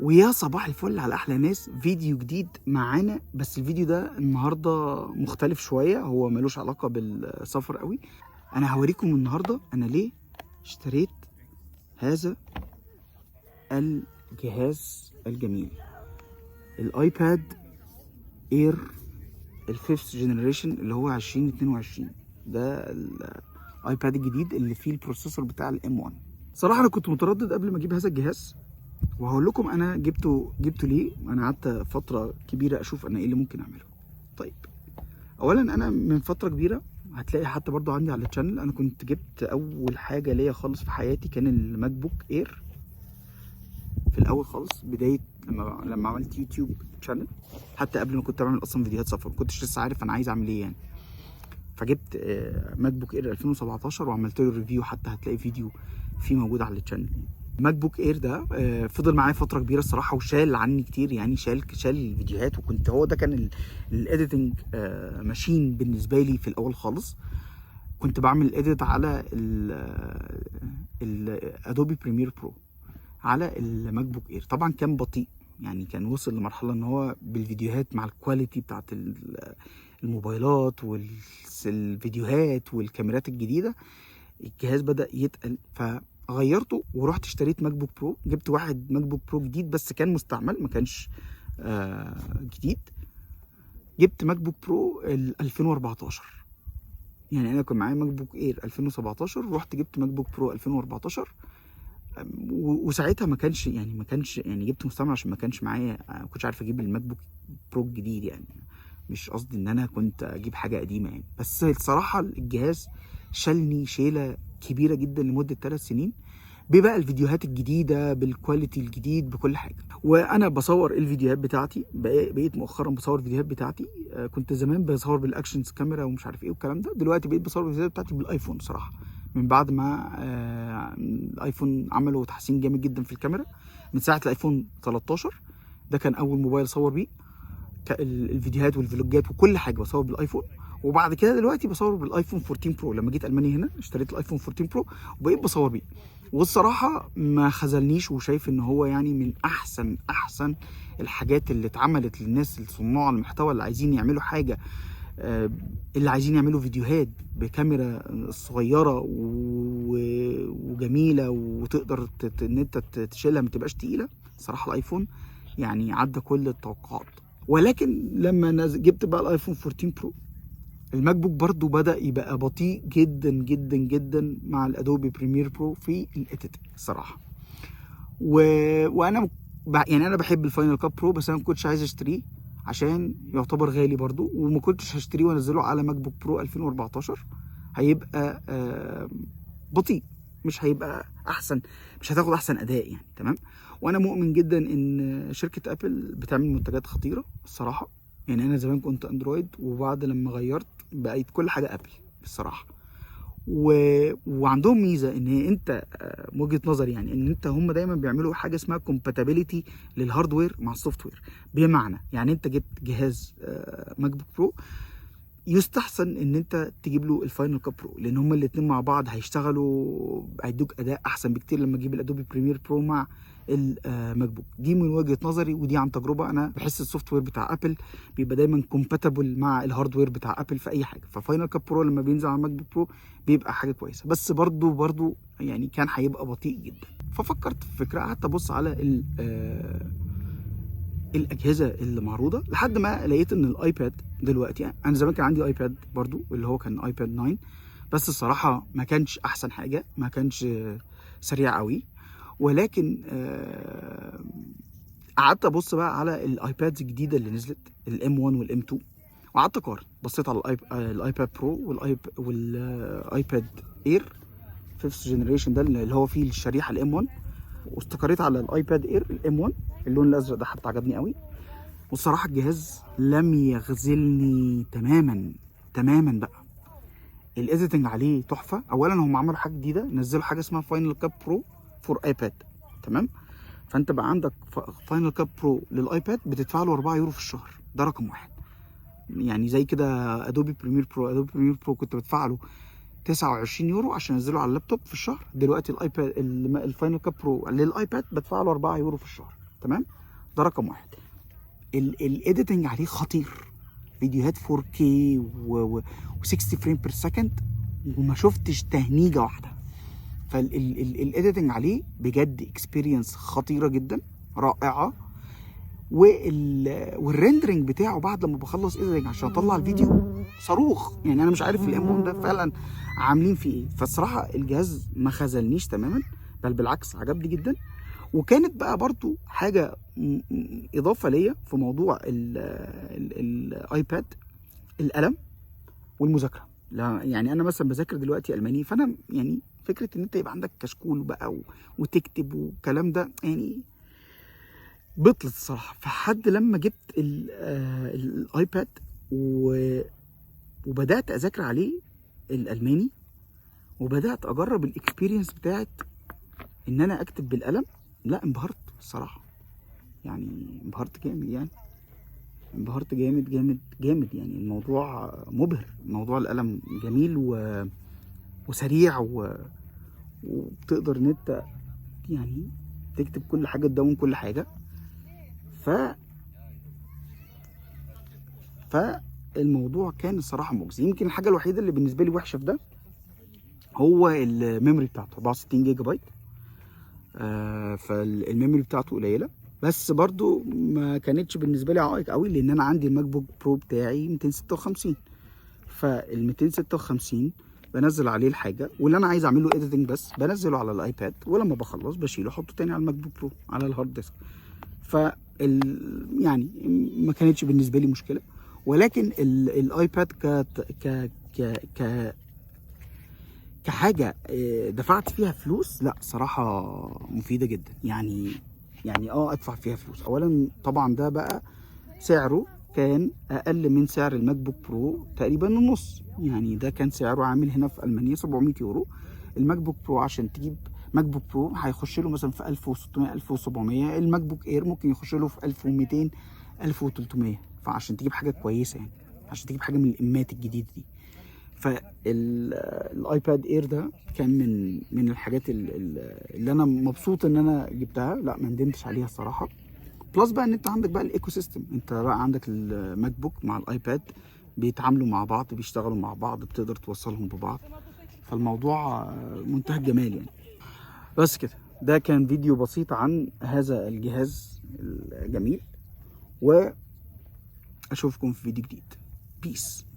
ويا صباح الفل على احلى ناس. فيديو جديد معانا، بس الفيديو ده النهارده مختلف شويه، هو ملوش علاقه بالسفر قوي. انا هوريكم النهارده انا ليه اشتريت هذا الجهاز الجميل، الايباد اير الفيفث جنريشن اللي هو 2022. ده الايباد الجديد اللي فيه البروسيسور بتاع الام 1. صراحه انا كنت متردد قبل ما اجيب هذا الجهاز، وهقول لكم انا جبته ليه. انا قعدت فتره كبيره اشوف انا ايه اللي ممكن اعمله. طيب، اولا انا من فتره كبيره هتلاقي حتى برضو عندي على الشانل، انا كنت جبت اول حاجه ليا خالص في حياتي كان الماك بوك اير. في الاول خالص بدايه لما عملت يوتيوب شانل، حتى قبل ما كنت بعمل اصلا فيديوهات سفر، ما كنتش لسه عارف انا عايز اعمل ايه يعني. فجبت ماك بوك اير 2017 وعملت له ريفيو، حتى هتلاقي فيديو فيه موجود على الشانل. ماك بوك اير ده فضل معايا فتره كبيره الصراحه، وشال عني كتير يعني، شال الفيديوهات، وكنت هو ده كان الايديتنج ماشين بالنسبه لي في الاول خالص. كنت بعمل اديت على الادوبي بريمير برو على الماك بوك اير. طبعا كان بطيء يعني، كان وصل لمرحله ان هو بالفيديوهات مع الكواليتي بتاعت الموبايلات والفيديوهات والكاميرات الجديده الجهاز بدأ يتقل، فغيرته ورحت اشتريت ماك بوك برو. جبت واحد ماك بوك برو جديد بس كان مستعمل، ما كانش جديد. جبت ماك بوك برو 2014، يعني انا كان معايا ماك بوك اير 2017، رحت جبت ماك بوك برو 2014. وساعتها ما كانش يعني جبت مستعمل عشان ما كانش معايا، ما كنتش عارف اجيب الماك بوك برو الجديد يعني. مش قصدي ان انا كنت اجيب حاجه قديمه يعني، بس الصراحه الجهاز شالني شيله كبيره جدا لمده 3 سنين، ببقى الفيديوهات الجديده بالكواليتي الجديد بكل حاجه. وانا بصور الفيديوهات بتاعتي، بقيت مؤخرا بصور الفيديوهات بتاعتي. كنت زمان بصور بالاكشنز كاميرا ومش عارف ايه والكلام ده، دلوقتي بقيت بصور الفيديوهات بتاعتي بالايفون بصراحه. من بعد ما الايفون عملوا تحسين جامد جدا في الكاميرا من ساعه الايفون 13، ده كان اول موبايل اصور بيه الفيديوهات والفلوجات وكل حاجه بصور بالايفون. وبعد كده دلوقتي بصور بالايفون 14 برو. لما جيت المانيا هنا اشتريت الايفون 14 برو وبقيت بصور بيه، والصراحه ما خذلنيش، وشايف ان هو يعني من احسن الحاجات اللي اتعملت للناس صناع المحتوى اللي عايزين يعملوا حاجه، اللي عايزين يعملوا فيديوهات بكاميرا صغيره وجميله وتقدر ان انت تشيلها ما تبقاش تقيله. صراحه الايفون يعني عدى كل التوقعات. ولكن لما جبت بقى الايفون 14 برو، الماك بوك برضو بدأ يبقى بطيء جدا جدا جدا مع الادوبي بريمير برو في الايديتنج الصراحه. وانا يعني انا بحب الفاينل كات برو، بس انا ما كنتش عايز اشتريه عشان يعتبر غالي برضو، وما كنتش هشتريه وانزله على ماك بوك برو 2014. هيبقى بطيء، مش هيبقى احسن، مش هتاخد احسن اداء يعني. تمام. وانا مؤمن جدا ان شركه ابل بتعمل منتجات خطيره الصراحه. يعني انا زمان كنت اندرويد، وبعد لما غيرت بقيت كل حاجه ابل الصراحه. وعندهم ميزه ان انت من وجهه نظري يعني ان انت هم دايما بيعملوا حاجه اسمها كومباتيبيليتي للهاردوير مع السوفت وير. بمعنى يعني انت جبت جهاز ماك بوك برو، يستحسن ان انت تجيب له الفاينل كات برو، لان هما الاثنين مع بعض هيشتغلوا، هيدوك اداء احسن بكتير لما تجيب الادوبي بريمير برو مع الماك بوك. دي من وجهه نظري ودي عن تجربه. انا بحس السوفت وير بتاع ابل بيبقى دايما كومباتبل مع الهاردوير بتاع ابل في اي حاجه، ففاينل كات برو لما بينزل على الماك بوك برو بيبقى حاجه كويسه، بس برضو يعني كان هيبقى بطيء جدا. ففكرت في فكره، قعدت ابص على الاجهزه اللي معروضه لحد ما لقيت ان الايباد دلوقتي، انا زمان كان عندي ايباد برضو اللي هو كان ايباد 9، بس الصراحه ما كانش احسن حاجه، ما كانش سريع قوي. ولكن قعدت ابص بقى على الايبادز الجديده اللي نزلت، الام 1 والام 2، وقعدت اقارن. بصيت على الايباد برو والايباد اير 5th جنريشن ده اللي هو فيه الشريحه الام 1، واستقريت على الايباد اير الام 1 اللون الازرق ده، حتى عجبني قوي. والصراحه الجهاز لم يخذلني تماما بقى. الايديتنج عليه تحفه. اولا هم عملوا حاجه جديده، نزلوا حاجه اسمها فاينل كات برو فور ايباد. تمام. فانت بقى عندك فاينل كات برو للايباد بتدفع له 4 يورو في الشهر، ده رقم واحد. يعني زي كده ادوبي بريمير برو كنت بدفع له 29 يورو عشان انزله على اللابتوب في الشهر، دلوقتي الايباد الفاينل كات برو للايباد بدفع له 4 يورو في الشهر. تمام. ده رقم واحد. الايديتنج عليه خطير، فيديوهات 4K و 60 فريم بير سكند، وما شفتش تهنيجه واحده. فالايديتنج عليه بجد اكسبيرينس خطيره جدا، رائعه. والريندرنج بتاعه بعد لما بخلص ايديتنج عشان اطلع الفيديو صاروخ. يعني انا مش عارف الام ده فعلا عاملين فيه ايه. فالصراحه الجهاز ما خذلنيش تماما، بل بالعكس عجبني جدا. وكانت بقى برضو حاجه اضافه ليا في موضوع الايباد، القلم والمذاكره. لا يعني انا مثلا بذاكر دلوقتي الماني، فانا يعني فكره ان انت يبقى عندك كشكول بقى وتكتب والكلام ده يعني بطلت الصراحه. فحد لما جبت الايباد وبدات اذاكر عليه الالماني، وبدات اجرب الاكسبيرينس بتاعت ان انا اكتب بالقلم، لا انبهرت الصراحه. يعني انبهرت جامد، يعني انبهرت جامد جامد جامد. يعني الموضوع مبهر، موضوع القلم جميل وسريع وبتقدر ان انت يعني تكتب كل حاجه، تدون كل حاجه. فالموضوع كان الصراحه مجزي. يمكن الحاجه الوحيده اللي بالنسبه لي وحشه في ده هو الميموري بتاعته 64 جيجا بايت. فالميموري بتاعته قليله، بس برضو ما كانتش بالنسبه لي عائق قوي، لان انا عندي الماك بوك برو بتاعي 256. فال 256 بنزل عليه الحاجه، واللي انا عايز اعمله اديتنج بس بنزله على الايباد، ولما بخلص بشيله احطه تاني على الماك بوك برو على الهارد ديسك. يعني ما كانتش بالنسبه لي مشكله. ولكن الايباد ك ك كحاجه دفعت فيها فلوس، لا صراحه مفيده جدا. يعني ادفع فيها فلوس. اولا طبعا ده بقى سعره كان اقل من سعر الماك بوك برو تقريبا النص. يعني ده كان سعره عامل هنا في المانيا 700 يورو. الماك بوك برو عشان تجيب ماك بوك برو هيخش له مثلا في 1600 1700. الماك بوك اير ممكن يخش له في 1200 1300. فعشان تجيب حاجه كويسه، يعني عشان تجيب حاجه من الامات الجديده دي. فالايباد اير ده كان من الحاجات اللي انا مبسوط ان انا جبتها، لا ما ندمتش عليها الصراحه. بلس بقى ان انت عندك بقى الايكو سيستم، انت بقى عندك الماك بوك مع الايباد بيتعاملوا مع بعض، بيشتغلوا مع بعض، بتقدر توصلهم ببعض. فالموضوع منتهى الجمال يعني. بس كده، ده كان فيديو بسيط عن هذا الجهاز الجميل، واشوفكم في فيديو جديد. بيس.